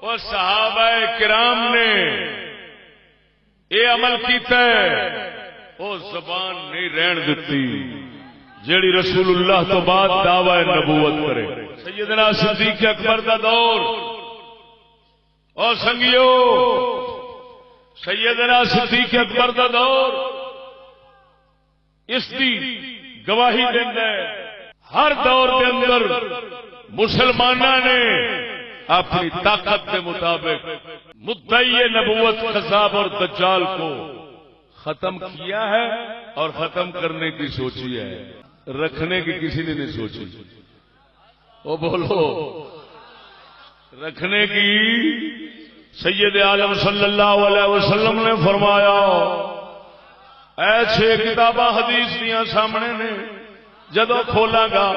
اور صحابہ کرام نے یہ عمل کیتا ہے وہ زبان نہیں رہن دیتی جیڑی رسول اللہ تو بعد دعوی نبوت کرے. سیدنا صدیق اکبر دا دور اور سنگیو سیدنا صدیق اکبر دا دور اس دی گواہی دیندا ہے. ہر دور کے اندر مسلمانوں نے اپنی طاقت کے مطابق مدعی نبوت کذاب اور دجال کو ختم کیا ہے اور ختم کرنے کی سوچی ہے. رکھنے کی کسی نے نہیں سوچی. وہ بولو رکھنے کی. سید عالم صلی اللہ علیہ وسلم نے فرمایا اے 6 کتاباں حدیث دیا سامنے نے جدو کھولاں گا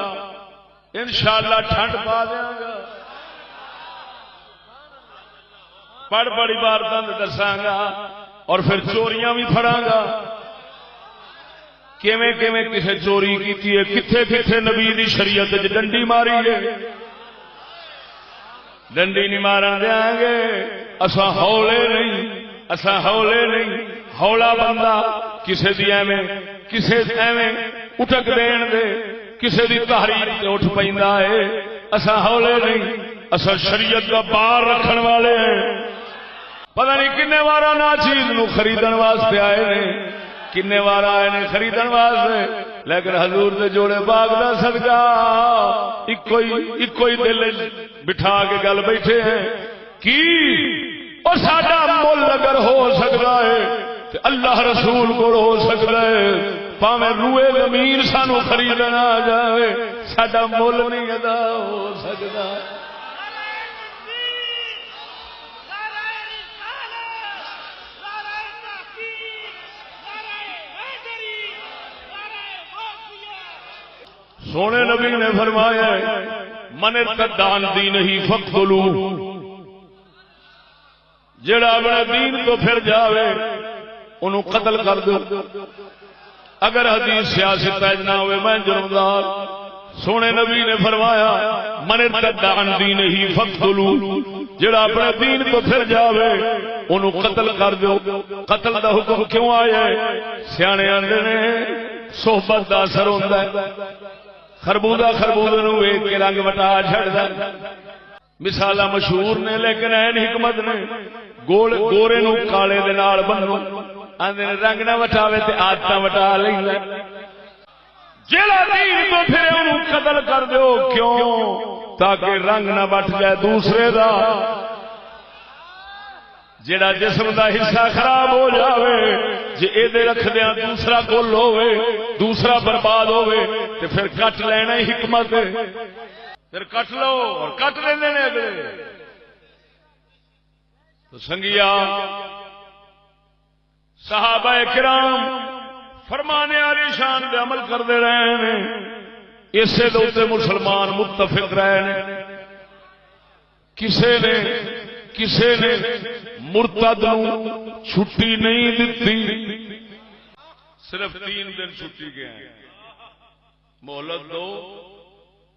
انشاءاللہ ٹھنڈ پا دیاں گا. پڑھ بڑی بار دساں گا اور پھر چوریاں بھی پھڑاں گا. کیویں کیویں کسے چوری کیتی ہے کتھے کتھے نبی دی شریعت وچ ڈنڈی ماری ہے. ڈنڈی نہیں مارن دیاں گے اساں ہولے نہیں. اساں ہولے نہیں. ہولا بندہ کسے دی ایویں اٹک دین دے کسے دی تحریر تے اٹھ پیندا ہے. اساں ہولے نہیں. اساں شریعت کا بار رکھن والے ہیں. پتہ نہیں کنے وارا نا چیز نو خریدن واسطے آئے نے کنے وار آئے نے خریدن واسطے لیکن حضور دے جوڑے باغ دا صدقہ اکو ہی دل بٹھا کے گل بیٹھے ہیں کی اور ساڈا مول اگر ہو سکتا ہے تو اللہ رسول کو ہو سکتا ہے. پاویں روئے زمین سانو خریدنا آ جائے ساڈا مول نہیں ادا ہو سکتا. سونے نبی نے فرمایا من ارتد عن دینہ فاقتلوہ. جڑا اپنے دین تو پھر جاوے انہوں قتل کر دو. اگر حدیث سیاست نہ ہوئے میں جرمدار. سونے نبی نے فرمایا من ارتد عن دینہ فاقتلوہ. جڑا اپنے دین تو پھر جاوے انہوں قتل کر دو. قتل دا حکم کیوں آیا ہے؟ سیانے آندے نے صحبت دا اثر ہوندا ہے. خربوزہ خربوزے نو ویکھ کے رنگ وٹا چھڑدا. مثالاں مشہور نے لیکن این حکمت نے. گورے نو کالے دے نال بنو آندے نے رنگ نہ وٹاوے تے عادتاں وٹا لیندا. جیڑا دین تو پھر اونوں قتل کر دیو. کیوں؟ تاکہ رنگ نہ وٹ جائے دوسرے دا. جیڑا جسم دا حصہ خراب ہو جاوے جے اے دے رکھ دیاں دوسرا گل ہوے دوسرا برباد ہوے تے پھر کٹ لینا ہی حکمت ہے. پھر کٹ لو اور کٹ لیندے نے اگلے. تو سنگیا صحابہ کرام فرمانے والی شان دے عمل کردے رہے نے. اسے دے اوتے مسلمان متفق رہے نے. کسے نے مرتد نو چھٹی نہیں دتی. صرف 3 دن چھٹی گئے. مہلت دو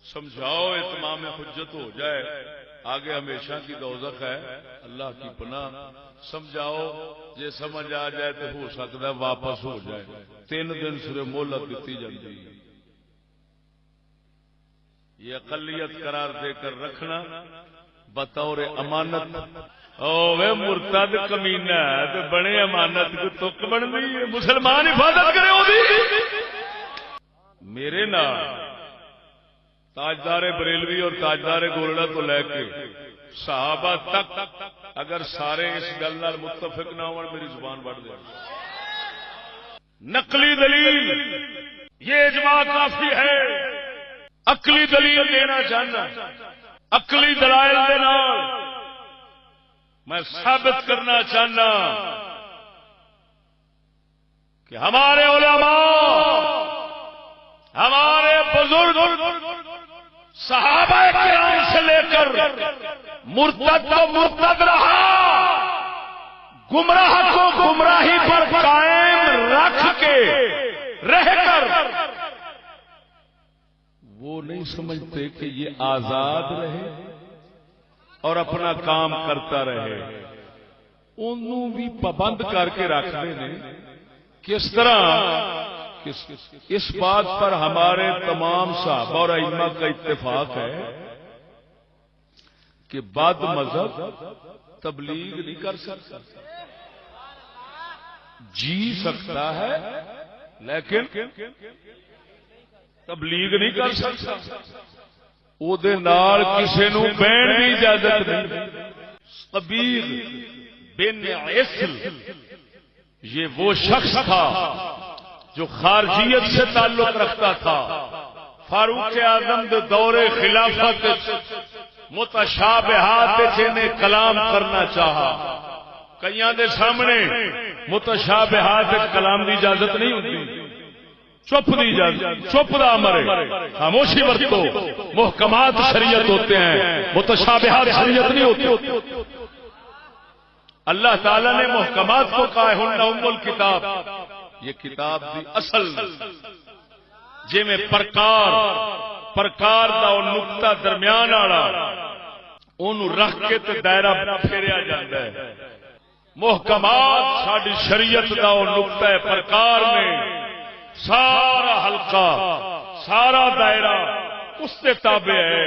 سمجھاؤ اتمام حجت ہو جائے. آگے ہمیشہ کی دوزخ ہے اللہ کی پناہ. سمجھاؤ جے سمجھ آ جائے تو ہو سکتا ہے واپس ہو جائے. 3 دن صرف مہلت دیتی جاتی ہے. یہ اقلیت قرار دے کر رکھنا بطور امانت. اوے مرتد کمینہ تے بڑے امانت کو تک بنتی ہے. مسلمان حفاظت کرے ہوگی. میرے نال تاجدار بریلوی اور تاجدار گولڑا تو لے کے صحابہ تک اگر سارے اس گل نال متفق نہ ہون میری زبان بڑھ جائے. نقلی دلیل یہ اجماع کافی ہے. عقلی دلیل دینا چاہنا. عقلی دلائل دے نال میں ثابت کرنا چاہنا کہ ہمارے علماء ہمارے بزرگ صحابہ کرام سے لے کر مرتد کو مرتد رہا گمراہ کو گمراہی پر قائم رکھ کے رہ کر وہ نہیں سمجھتے کہ یہ آزاد رہے اور اپنا کام کرتا رہے، انہوں بھی پابند کر کے رکھتے ہیں. کس طرح؟ اس بات پر ہمارے تمام صحابہ اور ائمہ کا اتفاق ہے کہ بد مذہب تبلیغ نہیں کر سکتا. جی سکتا ہے لیکن تبلیغ نہیں کر سکتا. او دے نال کسے نو بہن دی اجازت نہیں. قبیح بن عسل یہ وہ شخص تھا جو خارجیت سے تعلق رکھتا تھا. فاروق اعظم دے دور خلافت متشابہات جنہیں کلام کرنا چاہا. کئیاں دے سامنے متشابہات کلام دی اجازت نہیں ہوتی. چپ دی اجازت، چپ دا امر ہے، خاموشی برتو. محکمات شریعت ہوتے ہیں، متشابہات شریعت نہیں ہوتی. اللہ تعالی نے محکمات کو کہا ہے ہن ام الکتاب. یہ کتاب دی اصل جے میں پرکار دا او نقطہ درمیان والا اونوں رکھ کے تے دائرہ پھیریا جاندا ہے. محکمات ساڈی شریعت دا او نقطہ پرکار میں سارا حلقہ سارا دائرہ اس تے تابع ہے.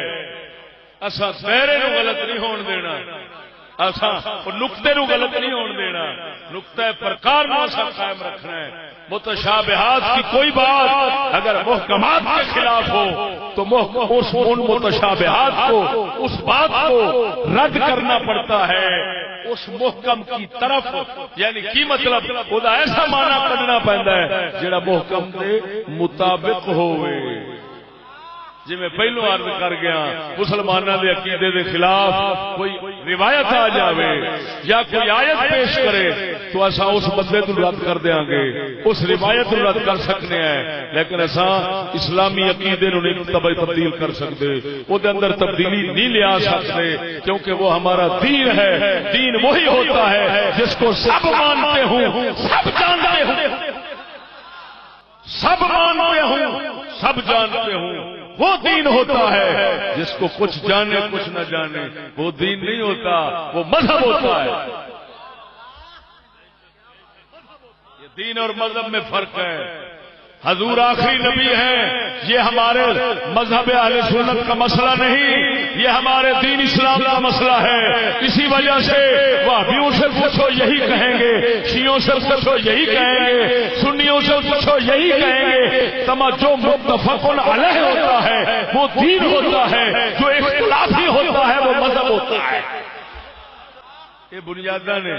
اساں دائرے نو غلط نہیں ہون دینا، اساں نقطے نو غلط نہیں ہون دینا. نقطہ پرکار نو اساں قائم رکھنا ہے. متشابہات کی کوئی بات اگر محکمات کے خلاف ہو تو ان متشابہات کو، اس بات کو رد کرنا پڑتا ہے اس محکم کی طرف. یعنی کی مطلب وہ ایسا معنی کرنا پڑتا ہے جڑا محکم کے مطابق ہوئے. جی میں پہلو عرض کر گیا مسلمانوں کے عقیدے کے خلاف کوئی روایت آ جاوے یا کوئی آیت پیش کرے تو ایسا اس بندے کو رد کر دیں گے، اس روایت کو رد کر سکتے ہیں، لیکن ایسا اسلامی عقیدے نو نہیں تبدیل کر سکتے، وہ اندر تبدیلی نہیں لے آ سکتے، کیونکہ وہ ہمارا دین ہے. دین وہی ہوتا ہے جس کو سب مانتے ہوں، سب جانتے ہوں، سب مانتے ہوں، سب جانتے ہوں. وہ دین ہوتا ہے. جس کو کچھ جانے کچھ نہ جانے وہ دین نہیں ہوتا، وہ مذہب ہوتا ہے. یہ دین اور مذہب میں فرق ہے. حضور آخری نبی ہیں، یہ ہمارے مذہب اہل سنت کا مسئلہ نہیں، یہ ہمارے دین اسلام کا مسئلہ ہے. اسی وجہ سے وہابیوں سے پوچھو یہی کہیں گے، شیعوں سے پوچھو یہی کہیں گے، سنیوں سے پوچھو یہی کہیں گے. جو متفق علیہ ہوتا ہے وہ دین ہوتا ہے، جو اختلافی ہوتا ہے وہ مذہب ہوتا ہے. یہ بنیاداں نے،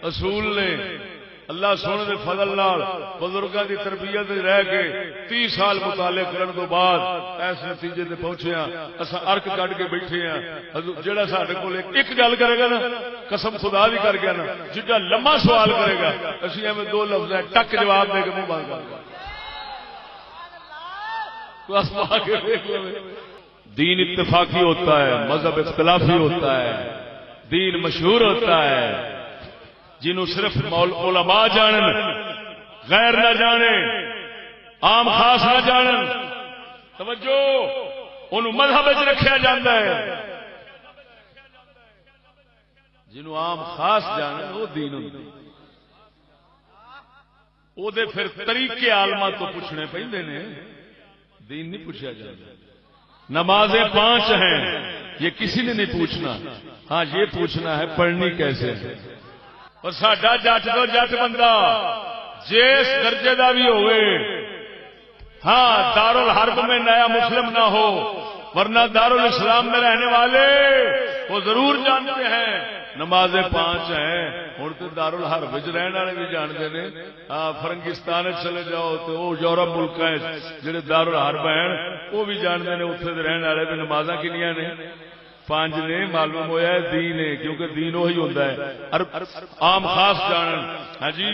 اصول نے. اللہ سونے دے فضل نال بزرگاں دی تربیت رہ کے 30 سال مطالعے کرن تو بعد اس نتیجے تے پہنچے ہاں. اساں ارک کڈ کے بیٹھے ہاں. جڑا ساڈے کول ایک گل کرے گا نا، قسم خدا دی کر گیا نا، جڑا لمبا سوال کرے گا اسی ایویں دو لفظ ٹک جواب دے کے منہ بند کر دیں. دین اتفاقی ہوتا ہے، مذہب اختلافی ہوتا ہے. دین مشہور ہوتا ہے، جنہوں صرف علماء جانن، غیر نہ جانے، عام خاص نہ جانن. توجہ، انہوں مذہب رکھا جاتا ہے. جنہوں عام خاص جانن وہ دین ہوتا ہے. وہ دے پھر طریقے عالمہ تو پوچھنے پیندے نے، دین نہیں پوچھا جاتا. نمازیں 5 ہیں، یہ کسی نے نہیں پوچھنا. ہاں یہ پوچھنا ہے پڑھنی کیسے ہے. اور ساڈا جٹ تو جٹ بندہ جس درجے کا بھی ہوئے، ہاں دارالحرب میں نیا مسلم نہ ہو، ورنہ دارالاسلام میں رہنے والے وہ ضرور جانتے ہیں نمازیں 5 ہیں. ہوں تو دارالحرب رہنے والے بھی جانتے ہیں. ہاں فرنگستان چلے جاؤ تو وہ یورپ ملک جہے دارالحرب ہیں وہ بھی جانتے ہیں. اتنے رہنے والے بھی نمازاں کنیاں نے؟ 5 نے. معلوم ہوا ہے دین ہے، کیونکہ دین وہی ہوتا ہے. عام خاص جانن، ہاں جی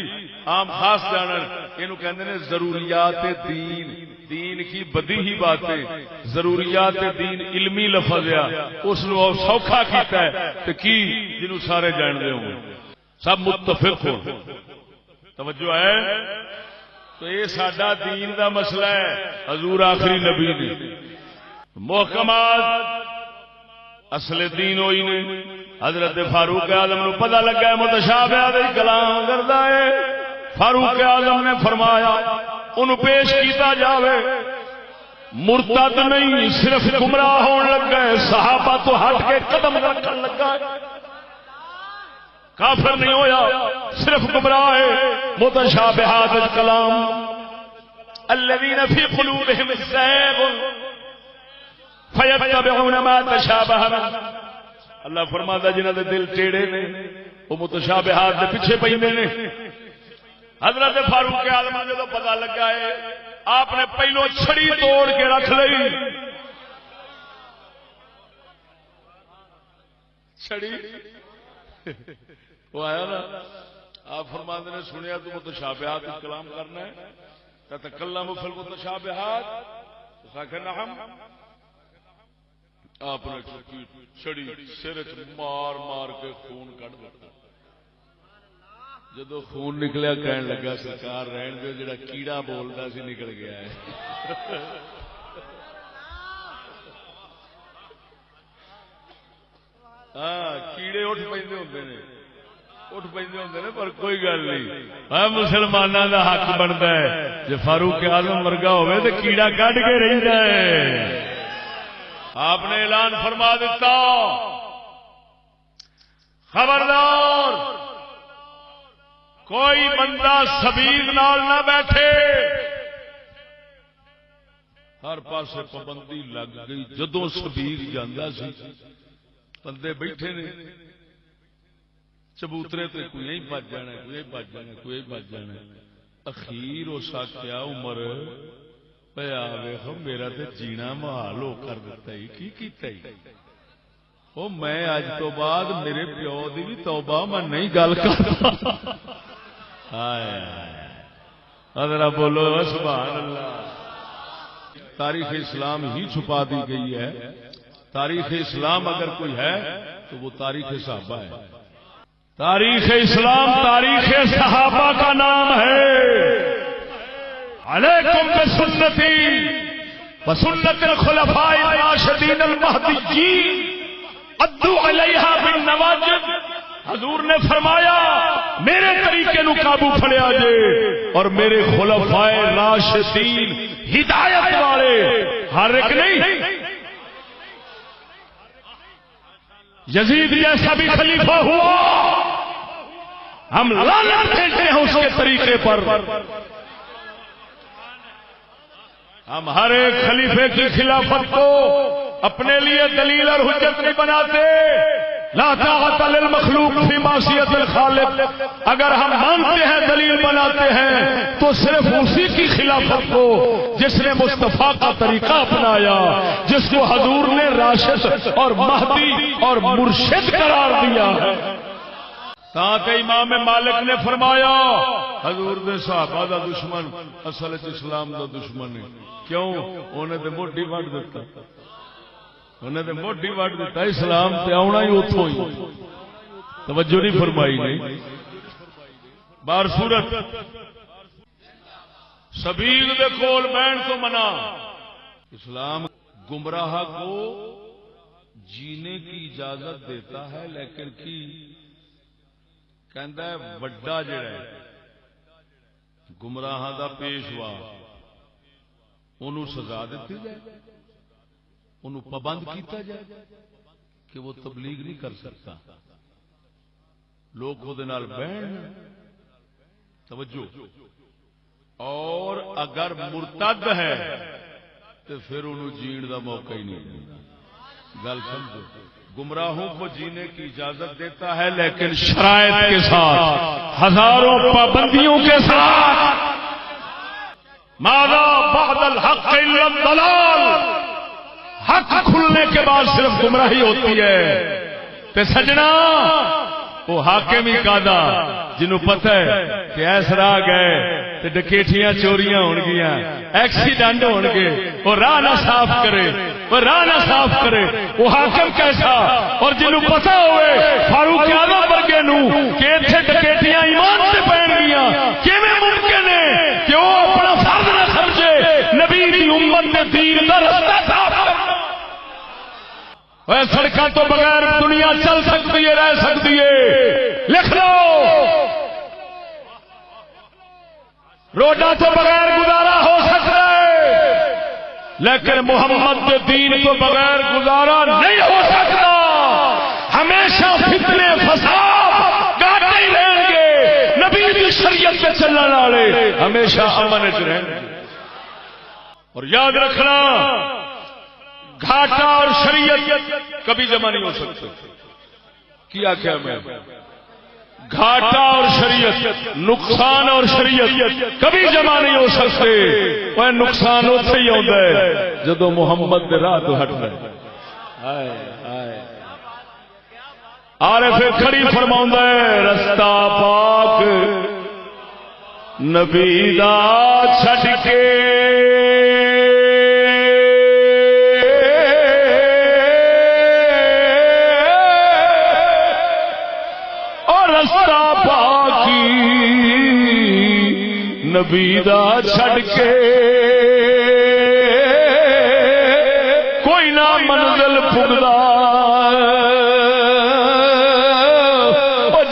عام خاص جانن، یہ کہتے ہیں ضروریات دین. دین کی بدیہی باتیں، ضروریات دین علمی لفظ ہے، اس نو سوکھا کیتا ہے تو کی جنہوں سارے جانتے ہوں، سب متفق ہو. توجہ ہے. تو یہ ساڈا دین دا مسئلہ ہے. حضور آخری نبی نے محکمات اصل دین ہوئی نے حضرت فاروق اعظم نو پتہ لگا ہے متشابہات وچ کلام کردا ہے. فاروق اعظم نے فرمایا انہوں پیش کیتا جاوے. مرتد نہیں صرف گمراہ ہون لگا ہے. صحابہ تو ہٹ کے قدم رکھن لگا ہے. کافر نہیں ہویا صرف گمراہ ہے. متشابہات وچ کلام الذين في قلوبهم الزيغ فيتبعون ما تشابه منه. اللہ فرماتا جنہاں دے دل ٹیڑے نے وہ متشابہات دے پیچھے پیندے نے. حضرت فاروق اعظم نے جدوں پتہ لگا ہے آپ نے پہلو چھڑی توڑ کے رکھ لئی. چھڑی وہ آیا نا آپ فرماتے نے سنیا تو متشابہات کلام کرنا ہے تتکلم فی المتشابہات. نعم. آپ نے چھڑی سر مار مار کے خون کٹ دیتا. جدو خون نکلیا کہنے لگا سرکار رہن دے جڑا کیڑا بولتا سی نکل گیا ہے. ہاں کیڑے اٹھ پیندے ہوندے نے اٹھ پیندے ہوندے نے پر کوئی گل نہیں. ہاں مسلماناں دا حق بندا ہے جے فاروق اعظم ورگا ہوے تے کیڑا کڈ کے رہندا ہے. آپ نے اعلان فرما دیتا خبردار کوئی بندہ سبیل نال نہ بیٹھے. ہر پاسے پابندی لگ گئی. جدوں سبیل جاندا سی بندے بیٹھے نے چبوترے تے کوئی نہیں بچ جانا کوئی بچ جانا کوئی بچ جانا. اخیر اس آخیا عمر پیا ویکھو میرا تے جینا محال ہو کر دیتا ہی کی کیتا ہی. او میں اج تو بعد میرے پیو دی بھی توبہ میں نہیں گل کرتا. ہائے ذرا بولو سبحان اللہ. تاریخ اسلام ہی چھپا دی گئی ہے. تاریخ اسلام اگر کوئی ہے تو وہ تاریخ صحابہ ہے. تاریخ اسلام تاریخ صحابہ کا نام ہے. علیکم بسنتی وسنت الخلفاء الراشدین المہدیین عضوا علیہا بالنواجذ. حضور نے فرمایا میرے طریقے نو قابو پھڑیا جے اور میرے خلفاء راشدین ہدایت والے ہر ایک نہیں. یزید جیسا بھی خلیفہ ہوا ہم لعنت بھیجتے ہیں اس کے طریقے پر. ہم ہر ایک خلیفے کی خلافت کو اپنے لیے دلیل اور حجت نہیں بناتے. لا طاعت للمخلوق فی معصیت الخالق. اگر ہم مانتے ہیں دلیل بناتے ہیں تو صرف اسی کی خلافت کو جس نے مصطفیٰ کا طریقہ اپنایا, جس کو حضور نے راشد اور مہدی اور مرشد قرار دیا ہے. تاکہ امام مالک نے فرمایا حضور دے صحابہ دا دشمن اصل اسلام دا دشمن ہے. کیوں؟ انہیں تے موٹی وڈ دیتا, انہیں تے موٹی وڈ دیتا. اسلام تے آنا ہی اتوں ہی. توجہ نہیں فرمائی نہیں. بار صورت سبیل دے کول بہن تو منع. اسلام گمراہ کو جینے کی اجازت دیتا ہے لیکن کی کہندا ہے وڈا جڑا ہے گمراہ دا پیشوا انہوں سزا دیتی جائے, انہوں پابند کیتا جائے کہ وہ تبلیغ نہیں کر سکتا. لوگ وہ نال بہن توجہ. اور اگر مرتد ہے تو پھر انہوں جین دا موقع ہی نہیں. گل سمجھو. گمراہوں کو جینے کی اجازت دیتا ہے لیکن شرائط کے ساتھ, ہزاروں پابندیوں کے ساتھ. ماذا بعد الحق الا الضلال. حق کھلنے کے بعد صرف گمراہی ہوتی ہے. تے سجنا وہ حاکم ہی قاضا جنہوں پتہ ہے کہ ایس راہ گئے تے ڈکیٹیاں چوریاں ہون گیاں, ایکسیڈنٹ ہون گے, وہ راہ نہ صاف کرے, وہ راہ نہ صاف کرے, وہ حاکم کیسا. اور جنہوں پتہ ہوئے فاروق اعظم ورگے نو کہ ایتھے ڈکیٹیاں ایمان سے پہن گیاں, کیویں ممکن ہے کہ وہ اپنا فرض نہ سمجھے نبی دی امت دے دین دا رستہ صاف کرے. سڑکوں تو بغیر دنیا چل سکتی ہے، رہ سکتی ہے، لکھ لو روڈا تو بغیر گزارا ہو سکتا ہے، لیکن محمد کے دین تو بغیر گزارا نہیں ہو سکتا۔ ہمیشہ فتنے فساد گاٹے ہی رہیں گے، نبی کی شریعت پہ چلنے والے ہمیشہ امن وچ رہیں گے۔ اور یاد رکھنا گھاٹا اور شریعت کبھی جمع نہیں ہو سکتے۔ کیا کیا میں گھاٹا اور شریعت، نقصان اور شریعت کبھی جمع نہیں ہو سکتے۔ وہ نقصان اتنے ہی ہوتا ہے جدو محمد دے راہ تو ہٹ رہے۔ عارف کھڑی فرماؤں ہے رستہ پاک نبی دا چھڈ کے نبی دا چھڑ کے کوئی نہ منزل پھگدا،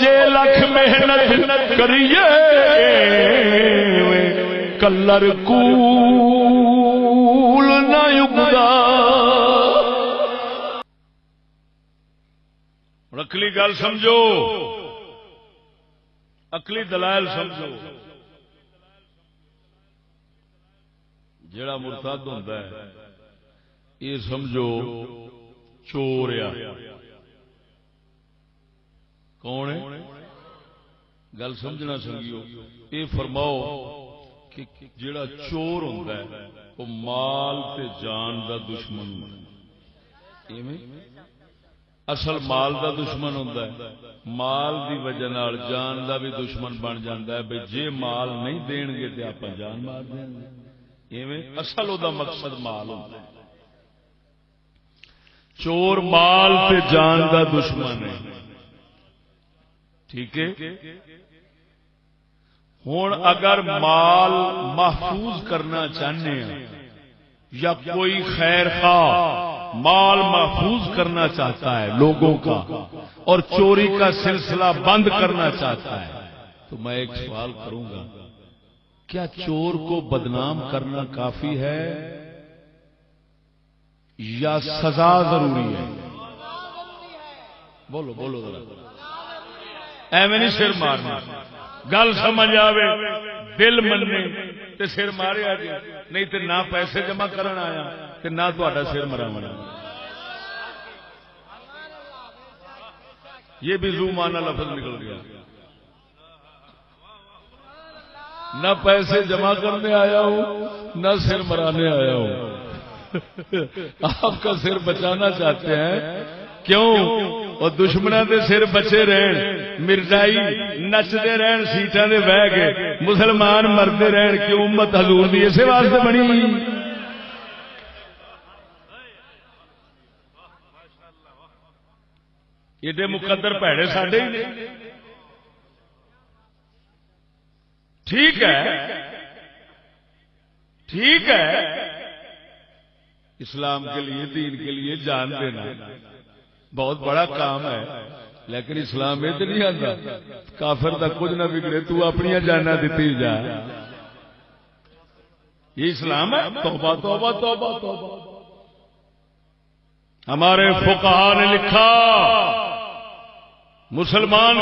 جے لکھ محنت کریے کلر کول نہ اگدا۔ عقلی گل سمجھو، عقلی دلائل سمجھو۔ جڑا مرتد ہوتا ہے یہ سمجھو چور آ، کون ہے گل سمجھنا سنگیو۔ یہ فرماؤ کہ جڑا چور ہوتا ہے وہ مال تے جان دا دشمن ہے، اصل مال دا دشمن ہوتا ہے، مال دی وجہ نال جان دا بھی دشمن بن جاتا ہے۔ بھئی جے مال نہیں دین گے تے آپ جان مار دیں گے، اصل دا مقصد مال ہوتا ہے۔ چور مال تے جان دا دشمن ہے، ٹھیک ہے۔ ہوں اگر مال محفوظ کرنا چاہتے ہیں یا کوئی خیر خواہ مال محفوظ کرنا چاہتا ہے لوگوں کا اور چوری کا سلسلہ بند کرنا چاہتا ہے، تو میں ایک سوال کروں گا، کیا چور کو بدنام کرنا کافی ہے یا سزا ضروری ہے؟ بولو بولو ذرا، ایویں نہیں سر مارنا، گل سمجھ آوے دل مننے تے سر مارے آ جائے، نہیں تے نہ پیسے جمع کرن آیا تے نہ تہاڈا سر مراونا۔ یہ بھی زو مانا لفظ نکل گیا، نہ پیسے جمع کرنے آیا ہوں نہ سر مرانے آیا ہوں۔ آپ کا سر بچانا چاہتے ہیں، کیوں؟ اور دشمنوں کے سر بچے رہن، مرزائی نچتے رہن سیٹاں دے بہ کے، مسلمان مرتے رہن، کیوں؟ امت حضور دی اسی واسطے بنی۔ ایڈے مقدر پیڑے ساڈے ہی نہیں۔ ٹھیک ہے ٹھیک ہے، اسلام کے لیے دین کے لیے جان دینا بہت بڑا کام ہے، لیکن اسلام یہ تو نہیں آتا کافر تک کچھ نہ بگڑے تو اپنی جانا دیتی جا۔ یہ اسلام ہے؟ توبہ توبہ توبہ توبہ۔ ہمارے فقہا نے لکھا مسلمان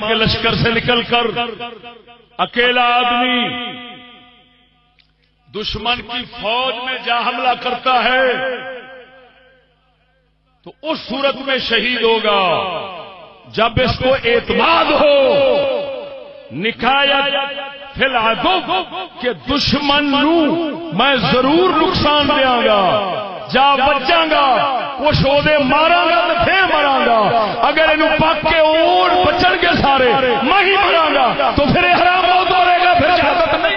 کے لشکر سے نکل کر اکیلا آدمی دشمن کی فوج میں جا حملہ کرتا ہے تو اس صورت میں شہید ہوگا جب اس کو اعتماد ہو نکایت فی العدو کہ دشمن نو میں ضرور نقصان دیاں گا، جا بچاں گا، وہ شودے ماراں گا تو پھر مراں گا، اگر انہوں پاک کے اونٹ بچن کے سارے میں ہی مراں گا تو پھر احرام موت ہو رہے گا، پھر شہادت نہیں۔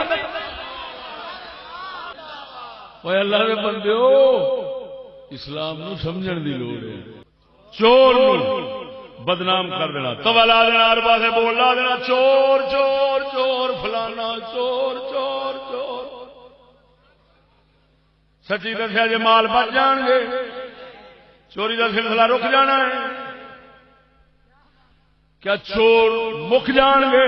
اوے اللہ دے بندیو، اسلام نو سمجھن دی لوڑ ہے۔ چور نو بدنام کر دینا، تولا دینا، ہر پاسے بولنا دینا، چور چور چور فلانا چور چور چور۔ سچی دسیا جی مال بچ جان گے، چوری کا سلسلہ رک جانا ہے؟ کیا چور مک جان گے؟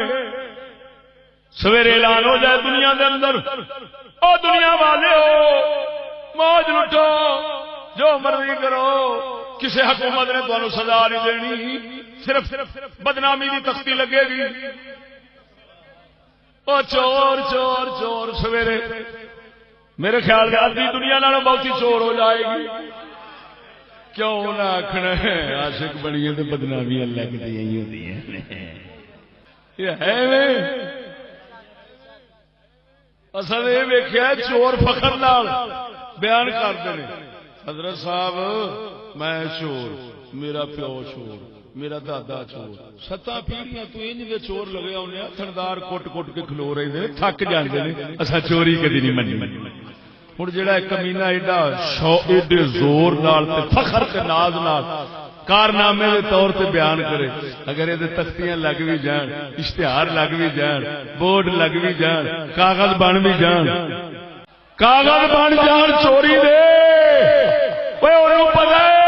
سویرے اعلان ہو جائے دنیا دے اندر، او دنیا والے ہو موج لٹو جو مرضی کرو، کسی حکومت نے تمہیں سزا نہیں دینی، صرف بدنامی کی تختی لگے گی. او چور چور چور سویرے میرے خیال سے آدھی دنیا نالوں بہت ہی چور ہو جائے گی. کیوں نہ آخنا عاشق بنیے تو بدنامیاں لگتی ہوتی ہیں. یہ ہے اصل یہ ویکھیا چور فخر نال بیان کرتے ہیں، حضرت صاحب میں چور، میرا پیو چور، میرا دادا چور، 7 پیڑھیاں تو انج دے چور لگے ہونے، تھندار کٹ کٹ کے کھلو رہے ہیں، تھک جاندے نے، اسا چوری کدی نہیں منی. ہن جڑا کمینہ ایڈا ایڈے زور نال تے فخر تے ناز نال کارنامے دے طور تے بیان کرے، اگر یہ تختیاں لگ بھی جان، اشتہار لگ بھی جان، بورڈ لگ بھی جان، کاغذ بن بھی جان، کاغذ بن جان چوری دے، انہوں پتا ہے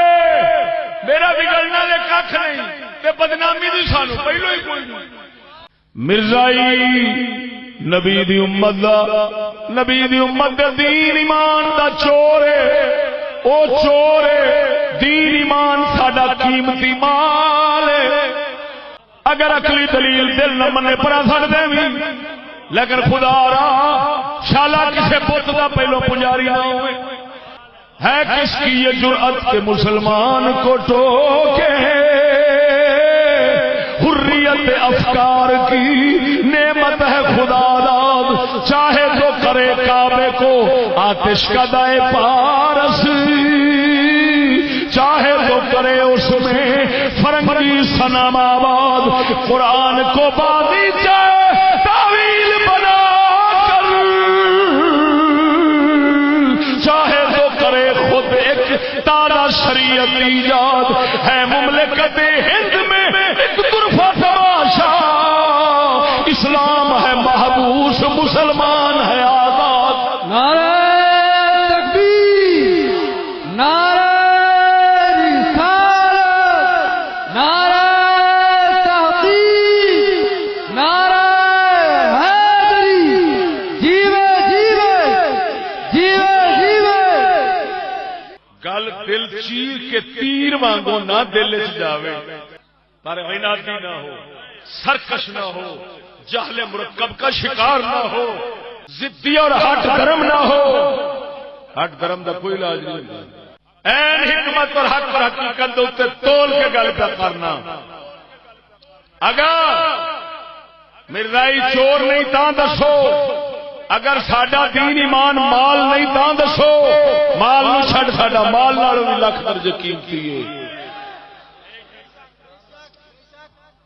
میرا بگڑنا دے کھ نہیں تے بدنامی دی سانو پہلو ہی کوئی نہیں. مرزائی نبی دی امت دا، نبی دی امت دے دین ایمان دا چور ہے، او چور ہے. دین ایمان ساڈا قیمتی مال ہے. اگر عقلی دلیل دل نہ منے پڑا سکتے بھی، لیکن خدا را شالا کسے بت دا پہلو پجاری نہ ہوئے. ہے کس کی یہ جرأت کہ مسلمان کو ٹوکے، حریت افکار کی نعمت ہے خدا داد، چاہے تو کرے کعبے کو آتش کا دائے پارس، چاہے تو کرے اس میں فرنگی صنم آباد، قرآن کو بازی چاہے تعویل بنا کر، چاہے تو کرے خود ایک تازہ شریعت ایجاد. ہے مملکت ہند میں ایک طرفہ تماشا، اسلام ہے محبوس مسلمان ہے آزاد. نعرہ تکبیر، نعرہ رسالت، نعرہ تحقیق، نعرہ حیدری، جیوے جیوے جیوے جیوے. گل دل چیر کے تیر وانگو نہ دل چ جاوے، پر عنادی نہ ہو، سرکش نہ ہو، جہل مرکب کا شکار نہ ہو، ضدی اور ہٹ درم نہ ہو. ہٹ درم دا کوئی علاج نہیں ہوتا. این حکمت اور حق اور حقیقت دے اوتے تول کے گل پہ کرنا. اگر مرزائی چور نہیں تاں دسو، اگر ساڈا دین ایمان مال نہیں تاں دسو. مال نو چھڈ ساڈا مال نالوں بھی لکھ درجے قیمتی ہے.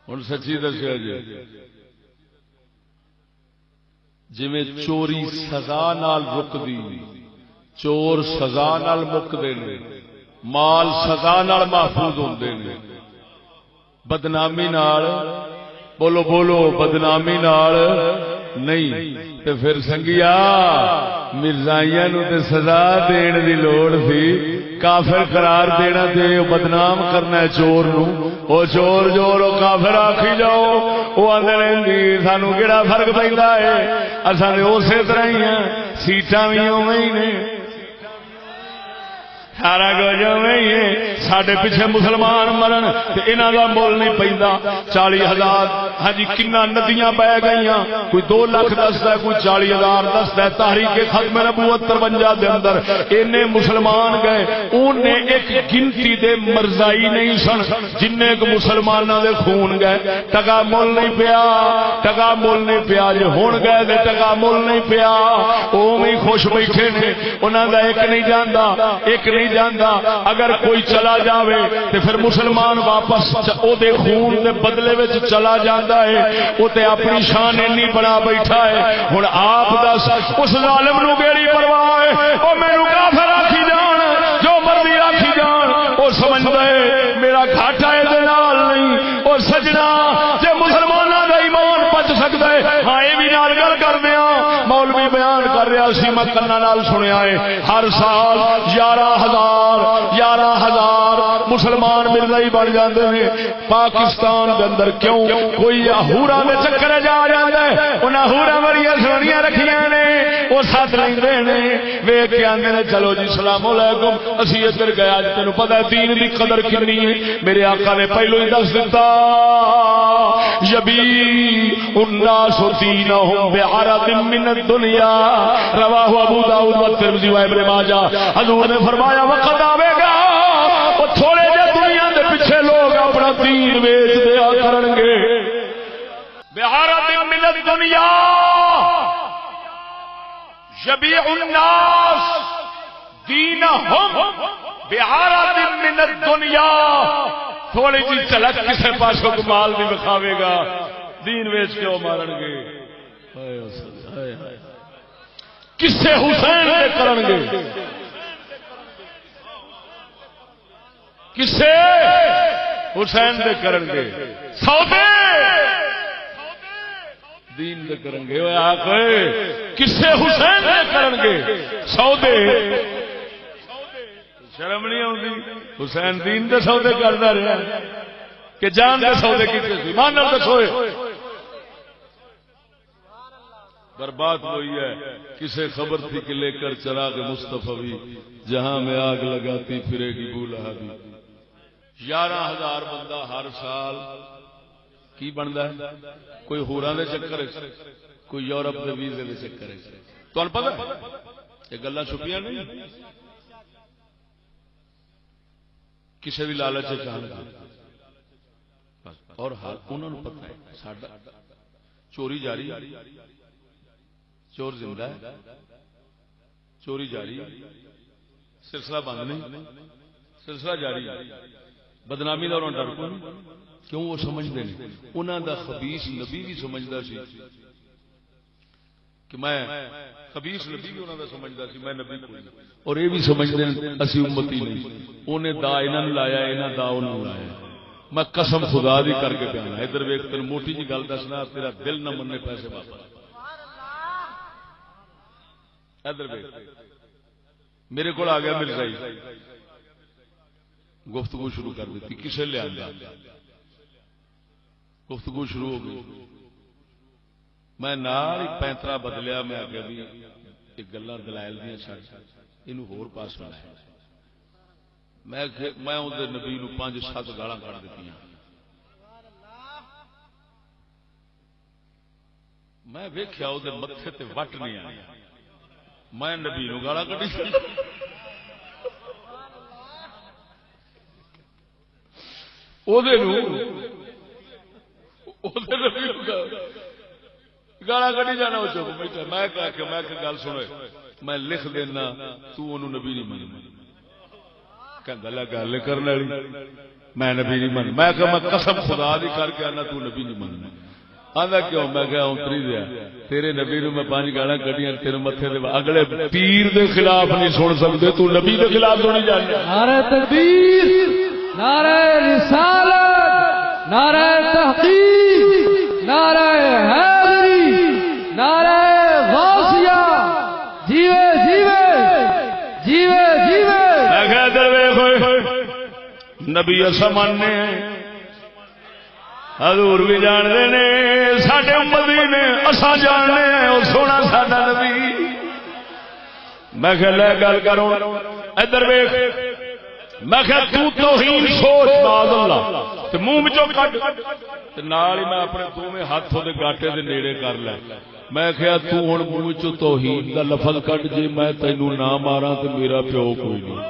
ہن سچی دسیا جی میں چوری سزا نال رکدی، چور سزا نال مکدے نے، مال سزا نال محفوظ ہوندے نے، بدنامی نال بولو بولو بدنامی نال نہیں. تے پھر سنگیا مرزائیاں نو تے سزا دین دی لوڑ سی، کافر قرار دینا تے بدنام کرنا ہے چور نو. او چور چور او کافر آکھی جاؤ، او آندے رہندی سانو کیڑا فرق پیندا ہے، اساں تے اسی طرح ہی ہیں، سیٹاں وی اوویں ہی نے، سارا کچھ اوویں ہی ہے. ساڈے پیچھے مسلمان مرن تے انہاں دا مول نہیں پیندا. 40,000 ہاں جی کنا ندیاں بہ گئیاں، کوئی 2 لاکھ دسدا ہے، کوئی 40,000 دسدا ہے. تحریک ختم نبوت 53 دے اندر اینے مسلمان گئے، اونے ایک گنتی دے مرزائی نہیں سن جننے کو مسلماناں دے خون گئے. ٹکا مول نہیں پیا، ٹکا مول نہیں پیا. جے ہن گئے تے ٹکا مول نہیں پیا، اوویں خوش بیٹھے نے. انہاں دا ایک نہیں جاندا، ایک نہیں جاندا. اگر کوئی چلا جاوے تے پھر مسلمان واپس او دے خون دے بدلے وچ چلا جاندا ہے. او تے اپنی شان انی بنا بیٹھا ہے. ہن آپ دس اس ظالم نو کیڑی پرواہ ہے؟ او مینوں کافر آکھی جان، جو مرضی آکھی جان، او سمجھدا ہے میرا گھاٹا اے دے نال نہیں. او سجنا جے مسلماناں دا ایمان بچ سکدا ہے. ہاں اے وی نال گل کردے ہاں، مولوی بیان کر رہا سی میں کنا نال سنیا ہے ہر سال 11,000 مسلمان مرزائی بن جاندے ہیں پاکستان دے اندر کیوں کوئی ہورا دے چکر جا جاندا ہے انہاں ہورا بڑیاں سونیاں رکھیاں نے وہ ساتھ لیندے نے ویکھ کے آندے نے چلو جی السلام علیکم اسی ادھر گئے اج تینوں پتہ ہے دین دی قدر کتنی ہے میرے آقا نے پہلو ہی دس دیتا یبی الناس دینہم بعرض من الدنیا رواہ ابو داؤد والترمذی وابن ماجہ حضور نے فرمایا وقت آوے گا وہ تھوڑے جے دنیا دے پیچھے لوگ اپنا دین بیچ دیا کرن گے بعرض من الدنیا یبیع الناس دینہم بعرض من الدنیا تھوڑی جی چلک کسے پاسوں کو مال بھی بکھاوے گا دین ویچ کے وہ مارن گے کسے حسین دے کرن گے کسے حسین دے کرن گے سودے دین دے کرن گے وہ آقا کسے حسین دے کرن گے سودے شرم نہیں آتی حسین دین دے سودے کرتا رہا کہ جان دے سودے کیتے سی مان نال دسوئے برباد ہوئی ہے کسے خبر تھی کہ لے کر چراغ مصطفی جہاں میں آگ لگاتی پھرے گی بو لہبی 11,000 بندہ ہر سال کی بنتا ہے کوئی ہوراں دے چکر کوئی یورپ دے ویزے دے چکر تو پتہ یہ گلاں چھپیاں نہیں کسی بھی لالچ چاہنے اور انہوں نے پتہ ہے ساڈا چوری جاری چور زندہ ہے چوری جاری سلسلہ بند نہیں سلسلہ جاری بدنامی کا انہوں نے ڈر کو کیوں وہ سمجھتے نہیں انہوں دا خبیث نبی بھی سمجھتا سی کہ میں خبیث نبی بھی انہوں دا سمجھتا سی میں نبی کوئی اور یہ بھی سمجھتے ہیں اسی امتی نہیں انہیں دا انہوں نے لایا انہوں دا انہوں نے لایا میں قسم خدا دی کر کے پیانا ادھر ویکھ تین موٹی جی گل دسنا تیرا دل نہ مننے پیسے واپس ادھر ویکھ میرے کو آ گیا مرزائی گفتگو شروع کر دیتی کسے لے آیا گفتگو شروع ہو گئی میں نال ہی پینترا بدلیا میں آگے بھی ایک گلاں دلائل دیا چھڈ اینو ہور پاس لایا میں اودے نبی نو 5-7 گالاں کڈ دتیاں میں ویکھیا اودے متھے تے وٹ نہیں آیا میں نبی نو گالاں کڈی اودے نو گالا کٹی جانا چپ بیٹھا میں گل سنے میں لکھ دینا تو انہوں نبی نہیں من گلا گل کرنے والی میں نبی نہیں من میں قسم خدا دی کر کے آنا تو نبی نہیں من آدھا کیوں میں کہ اتری دیا تیرے نبی نو میں 5 گالا کٹیاں تیرے متھے دے اگلے پیر دے خلاف نہیں سن سکتے تو نبی دے خلاف سنی جانا نعرہ تکبیر نعرہ رسالت نعرہ تحقیق نعرہ حیدری نعرہ غوثیہ جیوے جیوے جیوے جیوے میں کہا دروے ہوئے نبی ایسا ماننے حضور بھی جانتے نے ساڈے امتی نے اساں جاننے اور سونا ساڈا نبی میں کہ لے گل کروں ادھر ویکھ میں کہ تو توہین سوچ باز اللہ تے منہ وچوں کڈ تے نال ہی میں اپنے دوویں ہاتھ دے گاٹے دے نیڑے کر لے میں کہیا تو ہن منہ وچوں توہین دا لفظ کڈ جے میں تینوں نہ ماراں تے میرا پیو کوئی نہیں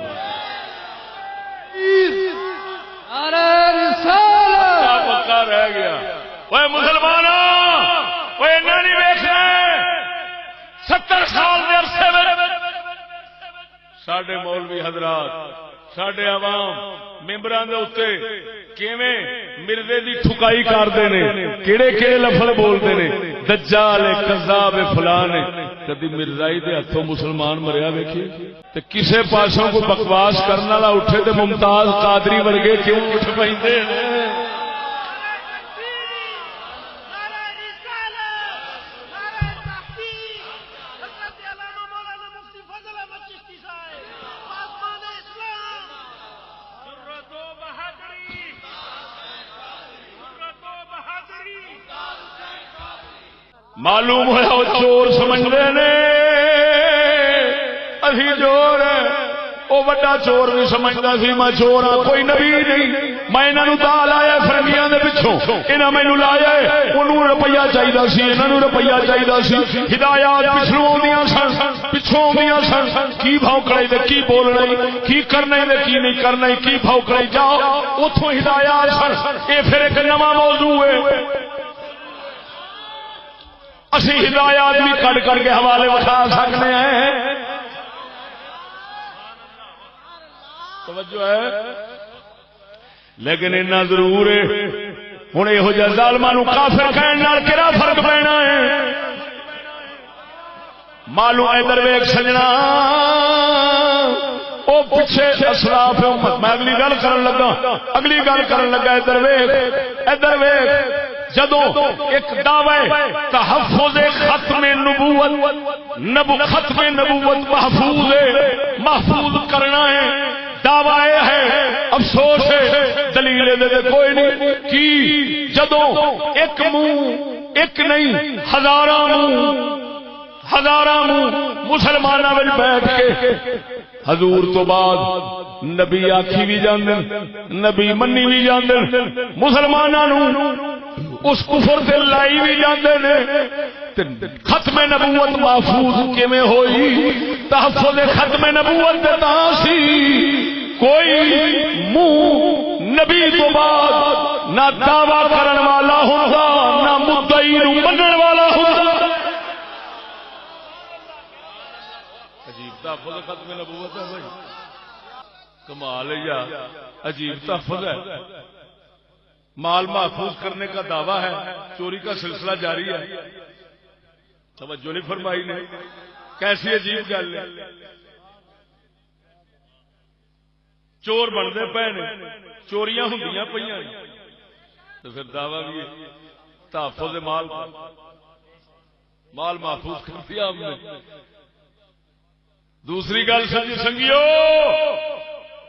نعرہ رسالت پکا رہ گیا اوے مسلماناں اوے انہاں نہیں ویکھنا 70 سال دے عرصے وچ ساڈے مولوی حضرات ساڈے عوام ممبراں دے اوتے کیویں مرزے دی ٹھکائی کردے نے کیڑے کیڑے لفظ بولدے نے دجال کذاب فلان کدی مرزائی دے ہتھوں مسلمان مریا ویکھی تے کسے پاسوں کو بکواس کرن والا اٹھے تے ممتاز قادری ورگے کیوں اٹھ پیندے نے معلوم ہوا وہ چور سمجھتے نے اسی چور وہ بڑا چور بھی سمجھتا سی میں چور ہاں کوئی نبی نہیں میں انہوں دا لایا فرنگیاں دے پچھوں انہاں مینوں لایا انہوں روپیہ چاہیے سی انہوں روپیہ چاہیے سی ہدایات پچھلوں آدیاں سن پچھوں آدیاں سن کی بھوکڑے تے کی بولنا کی کرنا تے کی نہیں کرنا کی بھوکڑے جاؤ اتوں ہدایات سن یہ پھر ایک نواں موضوع ہے اسی ہدایات بھی کٹ کر کے حوالے بتا سکتے ہیں توجہ ہے لیکن اتنا ضرور ہے ہوں یہو جہ ظالماں نوں کافر کہن نال کہڑا فرق پینا ہے معلوم ادھر ویکھ سجنا او پیچھے اسلاف امت میں اگلی گل کرن لگا ادھر ویکھ جدوں ایک دعوی تحفظ ختم نبوت ختم نبوت محفوظ کرنا ہے دعوی ہے افسوس ہے دلیل دے کوئی نہیں کی جدوں ایک منہ ایک نہیں ہزاراں منہ مسلماناں وچ بیٹھ کے حضور تو بعد نبی آکھی بھی جاندے نبی منی بھی جاندے مسلماناں نوں اس کفر تے لائی بھی جاندے نے ختم نبوت محفوظ کیویں ہوئی تحفظ ختم نبوت تے تاں سی کوئی منہ نبی تو بعد نہ دعویٰ کرن والا ہوندا نہ مدعی نوں منن والا ہوندا عجیب تحفظ ختم نبوت ہے بھائی کمال ہے یا عجیب تحفظ ہے مال محفوظ کرنے کا دعویٰ ہے چوری کا سلسلہ جاری ہے توجہ نہیں فرمائی نے کیسی عجیب گل ہے چور بنتے پے نے چوریاں ہوندیاں پئیاں تو پھر دعویٰ بھی تحفظ مال محفوظ کر دیا ہم نے دوسری گل سنگیو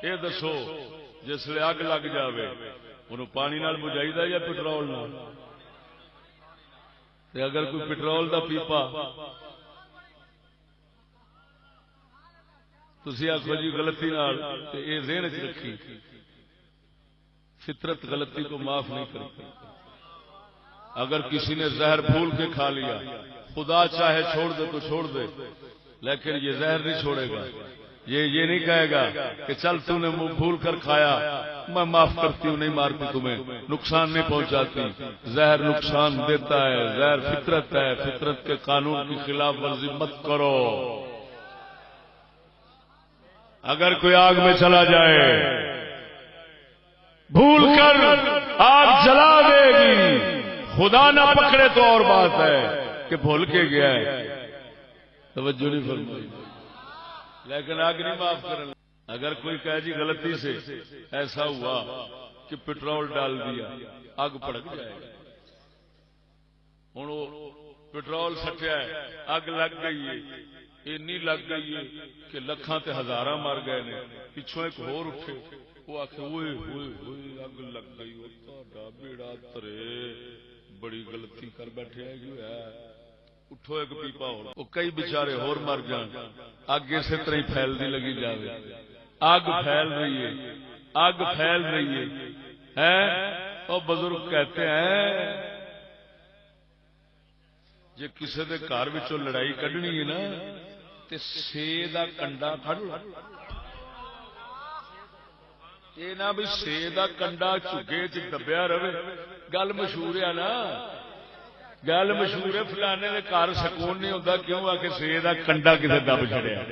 یہ دسو جس لئے اگ لگ جاوے انہوں پانی نال بجائی دا یا پٹرول نال اگر کوئی پٹرول دا پیپا تسی آخو جی غلطی نال یہ ذہن چ رکھی فطرت غلطی کو معاف نہیں کرتی اگر کسی نے زہر بھول کے کھا لیا خدا چاہے چھوڑ دے تو چھوڑ دے لیکن یہ زہر نہیں چھوڑے گا یہ نہیں کہے گا کہ چل تو نے منہ بھول کر کھایا میں معاف کرتی ہوں نہیں مارتی تمہیں نقصان نہیں پہنچاتی زہر نقصان دیتا ہے زہر فطرت ہے فطرت کے قانون کی خلاف ورزی مت کرو اگر کوئی آگ میں چلا جائے بھول کر آگ جلا دے گی خدا نہ پکڑے تو اور بات ہے کہ بھول کے گیا ہے توجہ نہیں فرمائی لیکن آگ نہیں معاف کرنا اگر کوئی کہے جی غلطی سے ایسا ہوا کہ پٹرول ڈال دیا آگ پڑک جائے گا ہوں وہ پٹرول سٹیا ہے اگ لگ گئی ہے اینی لگ گئی ہے کہ لکھاں تے ہزاراں مر گئے نے پچھوں ایک ہور اٹھے وہ آکھے ہوئے ہوئے ہوئے اگ لگ گئی وہ تہاڈا بیڑا ترے بڑی غلطی کر بیٹھے ہے جو ہے اٹھو ایک پیپا ہو وہ کئی بیچارے ہور مر جان اگ اسی طرح ہی پھیلتی لگی جاوے اگ پھیل رہی ہے اگ پھیل رہی ہے اور بزرگ کہتے ہیں جے کسی دے گھر وچوں لڑائی کڈنی ہے نا تے سے دا کنڈا کڈ لو یہ نہ بھی سے دا کنڈا چگے چ دبیا رہے گل مشہور ہے نا گل مشہور ہے فلانے کے گھر سکون نہیں ہوتا کیوں آ کے سے دا کنڈا کسی دب چڑیا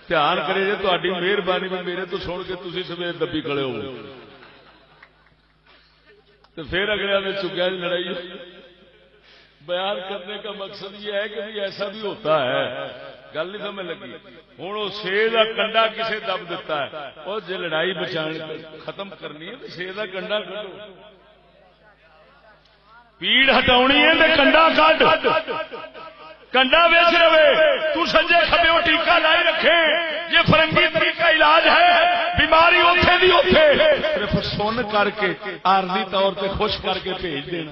دھیان کرے جی تاری مہربانی میں میرے تو سن کے تھی سویر دبی کھڑے ہو تو پھر اگلے نے چگیا لڑائی بیان کرنے کا مقصد یہ ہے کہ ایسا بھی ہوتا ہے گل نہیں سمجھ لگی ہوں وہ سے کا کنڈا کسے دب دیتا ہے اور جی لڑائی بچان ختم کرنی ہے تو سے کا کنڈا کڈو پیڑ ہٹاونی ہے تو کنڈا کڈ کنڈا ویچ رہے تو سجے کھبے ٹیکا لائی رکھے یہ فرنگی طریقہ علاج ہے بیماری اوتھے دی اوتھے صرف سن کر کے عارضی طور پہ خوش کر کے بھیج دینا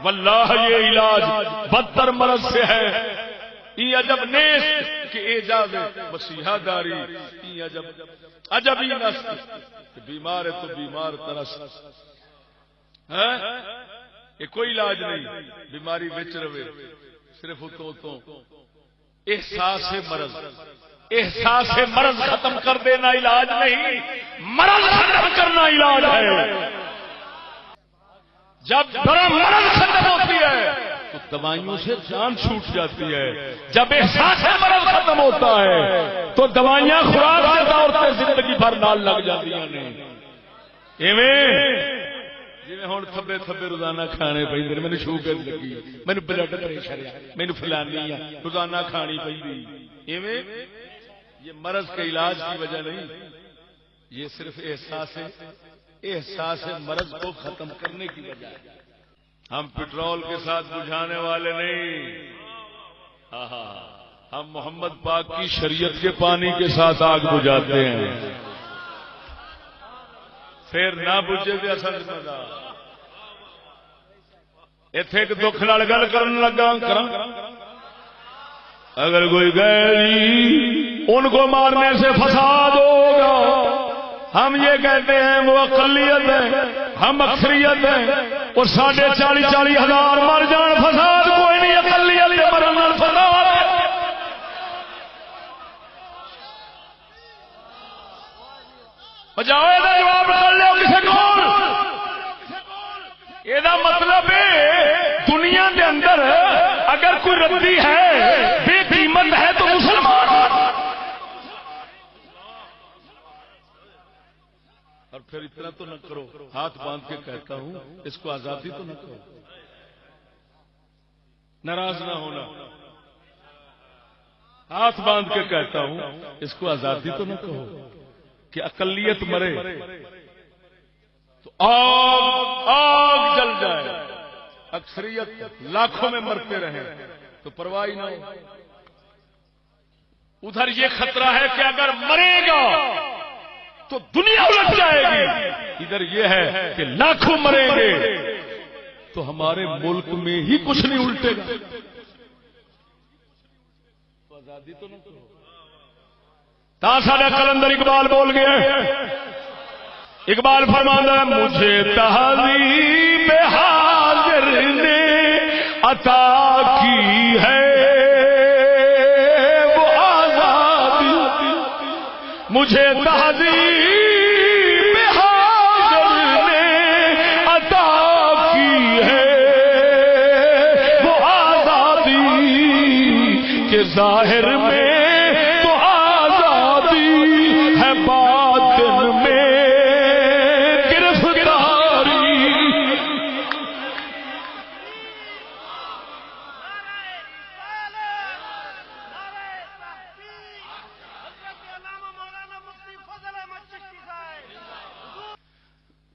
واللہ یہ علاج بدتر مرض سے ہے. ای عجب نیست کہ اعجاز مسیحا داری، ای عجب ہی نست کہ بیمار ہے تو بیمار ترس. یہ کوئی علاج نہیں، بیماری بچ رہے صرف تو احساس مرض ختم کر دینا علاج نہیں، مرض ختم کرنا علاج ہے. جب مرض ختم ہوتی ہے تو دوائیوں سے جان چھوٹ جاتی ہے. جب احساس مرض ختم ہوتا ہے تو دوائیاں خوراک کے طور پر زندگی بھر نال لگ جاتی ہیں. جی ہوں تھبے تھبے روزانہ کھانے پہ مینو شوگر لگی، مینو بلڈ پریشر ہے، مینو فلانی ہے، روزانہ کھانی پہ. یہ مرض کے علاج کی وجہ نہیں، یہ صرف احساس مرض کو ختم کرنے کی وجہ ہے. ہم پٹرول کے ساتھ بجھانے والے نہیں، ہم محمد پاک کی شریعت کے پانی کے ساتھ آگ بجھاتے ہیں. پھر نہ بجھے بھی اصل ذمہ دار. ایتھے ایک دکھ نال گل کرن لگا اگر کوئی گئے ان کو مارنے سے فساد ہوگا. ہم یہ کہتے ہیں وہ اقلیت ہے، ہم اکثریت ہیں، اور 40,000 ہزار مر جان فساد کوئی نہیں، اقلیت کے مرن فساد. بجاؤ یہ جواب کر لو کسی کو. یہ مطلب دنیا کے اندر اگر کوئی ردی ہے، بے قیمت ہے تو مسلمان. اور پھر اتنا تو نہ کرو، ہاتھ باندھ کے کہتا ہوں اس کو آزادی تو نہ کرو. ناراض نہ ہونا، ہاتھ باندھ کے کہتا ہوں اس کو آزادی تو نہ کہو کہ اقلیت مرے تو آگ جل جائے، اکثریت لاکھوں میں مرتے رہے تو پرواہ نہ ہو. ادھر یہ خطرہ ہے کہ اگر مرے گا تو دنیا الٹ جائے گی. ادھر یہ ہے کہ لاکھوں مریں گے تو ہمارے ملک میں ہی کچھ نہیں الٹے گا. تو آزادی تو نہ کرو. سارا کلندر اقبال بول گیا. اقبال فرماتا ہے مجھے تہذیب حاضر نے عطا کی ہے وہ آزادی، مجھے تہذیب حاضر نے عطا کی ہے وہ آزادی کہ ظاہر میں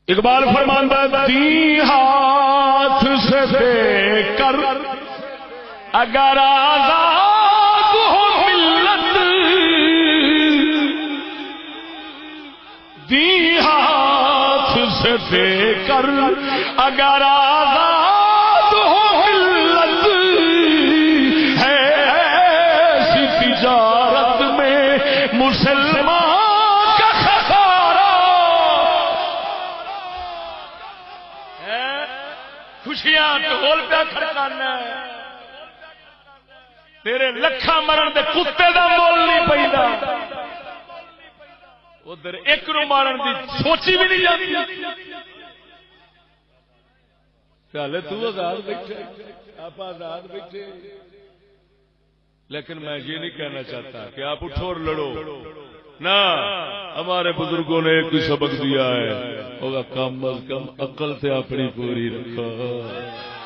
اقبال فرماتا دی ہاتھ سے دے کر اگر آزاد ہو ملت، دی ہاتھ سے دے کر اگر آزاد ہو ملت، ہے ایسی تجارت میں مسلمان خوشیاں ڈھول پہ کھڑکانا تیرے لکھاں مرن دے کتے دا مول نہیں پیندا. ادھر ایک نو مارن دی سوچی بھی نہیں جاتی. چل تو آزاد بیٹھے، آپ آزاد بیٹھے، لیکن میں یہ نہیں کہنا چاہتا کہ آپ اٹھو اور لڑو. نہ، ہمارے بزرگوں نے ایک سبق دیا ہے، ہوگا کم از کم عقل سے اپنی پوری رکھو.